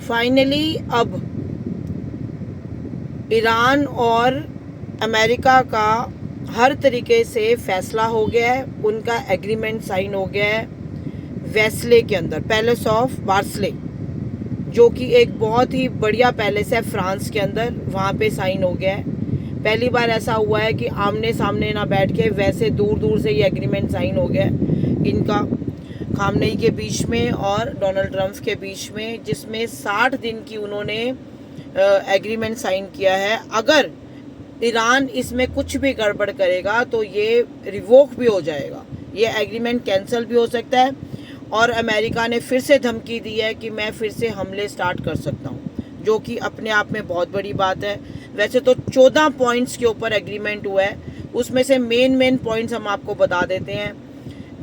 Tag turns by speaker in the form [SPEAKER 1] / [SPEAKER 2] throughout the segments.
[SPEAKER 1] Finally अब Iran और America का हर तरीके से फैसला हो गया है। उनका एग्रीमेंट साइन हो गया है वेस्ले के अंदर, पैलेस ऑफ वार्सले, जो कि एक बहुत ही बढ़िया पैलेस है फ्रांस के अंदर, वहाँ पे साइन हो गया है। पहली बार ऐसा हुआ है कि आमने सामने ना बैठ के, वैसे दूर दूर से ये एग्रीमेंट साइन हो गया है इनका खामनेई के बीच में और डोनाल्ड ट्रंप के बीच में, जिसमें 60 दिन की उन्होंने एग्रीमेंट साइन किया है। अगर ईरान इसमें कुछ भी गड़बड़ करेगा तो ये रिवोक भी हो जाएगा, ये एग्रीमेंट कैंसिल भी हो सकता है। और अमेरिका ने फिर से धमकी दी है कि मैं फिर से हमले स्टार्ट कर सकता हूँ, जो कि अपने आप में बहुत बड़ी बात है। वैसे तो 14 पॉइंट्स के ऊपर एग्रीमेंट हुआ है, उसमें से मेन पॉइंट्स हम आपको बता देते हैं।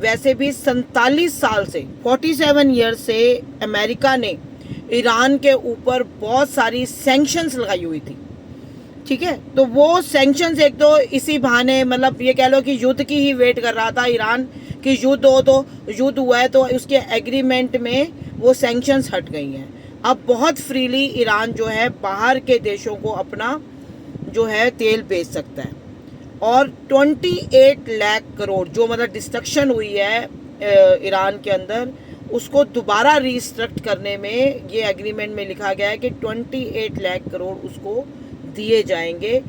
[SPEAKER 1] वैसे भी 47 साल से 47 ईयर से अमेरिका ने ईरान के ऊपर बहुत सारी सैंक्शंस लगाई हुई थी, ठीक है। तो वो सैंक्शंस एक तो इसी बहाने, मतलब ये कह लो कि युद्ध की ही वेट कर रहा था ईरान कि युद्ध हो, तो युद्ध हुआ है तो उसके एग्रीमेंट में वो सैंक्शंस हट गई हैं। अब बहुत फ्रीली ईरान जो है बाहर के देशों को अपना जो है तेल बेच सकता है। और 28 लाख करोड़ जो मतलब डिस्ट्रक्शन हुई है ईरान के अंदर, उसको दोबारा रिस्ट्रक्ट करने में ये एग्रीमेंट में लिखा गया है कि 28 लाख करोड़ उसको दिए जाएंगे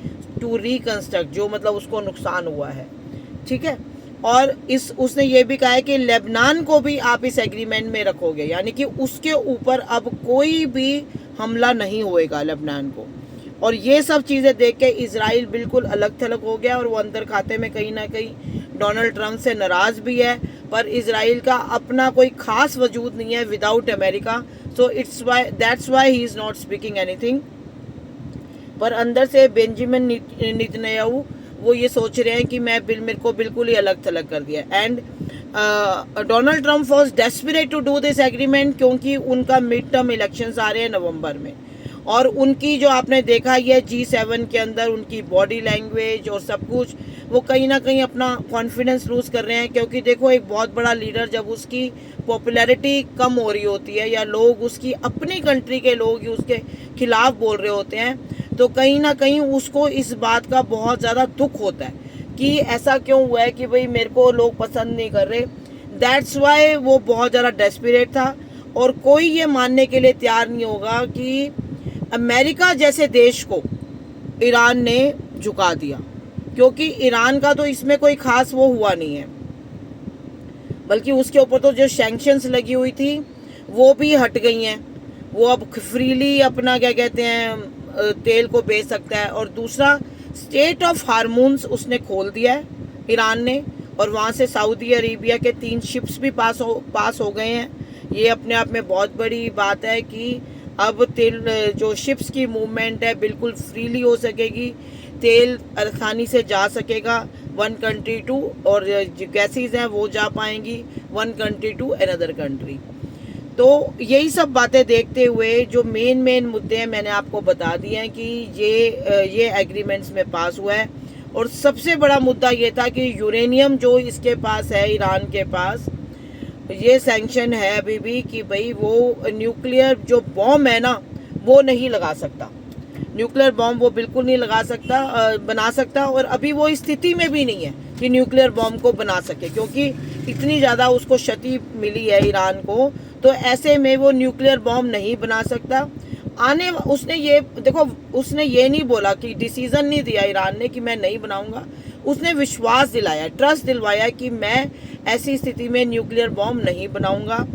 [SPEAKER 1] टू रिकंस्ट्रक्ट, जो मतलब उसको नुकसान हुआ है, ठीक है। और उसने ये भी कहा है कि लेबनान को भी आप इस एग्रीमेंट में रखोगे, यानी कि उसके ऊपर अब कोई भी हमला नहीं होएगा लेबनान को। और ये सब चीज़ें देख के इजराइल बिल्कुल अलग थलग हो गया और वो अंदर खाते में कहीं ना कहीं डोनाल्ड ट्रंप से नाराज़ भी है। पर इजराइल का अपना कोई खास वजूद नहीं है without America, so that's why he is not speaking anything. पर अंदर से बेंजामिन नेतन्याहू वो ये सोच रहे हैं कि मेरे को बिल्कुल ही अलग थलग कर दिया। And Donald Trump was desperate to do this agreement, क्योंकि उनका मिड टर्म इलेक्शंस आ रहे हैं नवंबर में। और उनकी जो आपने देखा ये G7 के अंदर उनकी बॉडी लैंग्वेज और सब कुछ, वो कहीं ना कहीं अपना कॉन्फिडेंस लूज कर रहे हैं। क्योंकि देखो एक बहुत बड़ा लीडर जब उसकी पॉपुलैरिटी कम हो रही होती है या लोग उसकी अपनी कंट्री के लोग ही उसके खिलाफ बोल रहे होते हैं, तो कहीं ना कहीं उसको इस बात का बहुत ज़्यादा दुख होता है कि ऐसा क्यों हुआ है कि भाई मेरे को लोग पसंद नहीं कर रहे। दैट्स वाई वो बहुत ज़्यादा डेस्परेट था। और कोई ये मानने के लिए तैयार नहीं होगा कि अमेरिका जैसे देश को ईरान ने झुका दिया, क्योंकि ईरान का तो इसमें कोई खास वो हुआ नहीं है, बल्कि उसके ऊपर तो जो सैंक्शंस लगी हुई थी वो भी हट गई हैं। वो अब फ्रीली अपना क्या कहते हैं तेल को बेच सकता है। और दूसरा, स्टेट ऑफ हार्मून्स उसने खोल दिया है ईरान ने, और वहाँ से सऊदी अरेबिया के 3 शिप्स भी पास हो गए हैं। ये अपने आप में बहुत बड़ी बात है कि अब तेल जो शिप्स की मूवमेंट है बिल्कुल फ्रीली हो सकेगी, तेल आसानी से जा सकेगा वन कंट्री टू, और जो गैसेज हैं वो जा पाएंगी one country to another country. तो यही सब बातें देखते हुए जो मेन मुद्दे हैं मैंने आपको बता दिए हैं कि ये एग्रीमेंट्स में पास हुआ है। और सबसे बड़ा मुद्दा ये था कि यूरेनियम जो इसके पास है, ईरान के पास, ये सैंक्शन है अभी भी कि भाई वो न्यूक्लियर जो बॉम्ब है ना वो नहीं लगा सकता, न्यूक्लियर बॉम्ब वो बिल्कुल नहीं बना सकता। और अभी वो स्थिति में भी नहीं है कि न्यूक्लियर बॉम्ब को बना सके, क्योंकि इतनी ज़्यादा उसको क्षति मिली है ईरान को। तो ऐसे में वो न्यूक्लियर बॉम्ब नहीं बना सकता। उसने ये नहीं बोला कि डिसीजन नहीं दिया ईरान ने कि मैं नहीं बनाऊंगा, उसने विश्वास दिलाया, ट्रस्ट दिलवाया कि मैं ऐसी स्थिति में न्यूक्लियर बॉम्ब नहीं बनाऊंगा।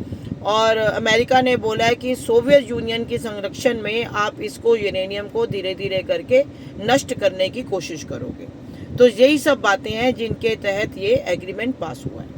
[SPEAKER 1] और अमेरिका ने बोला है कि सोवियत यूनियन की संरक्षण में आप इसको यूरेनियम को धीरे धीरे करके नष्ट करने की कोशिश करोगे। तो यही सब बातें हैं जिनके तहत ये एग्रीमेंट पास हुआ है।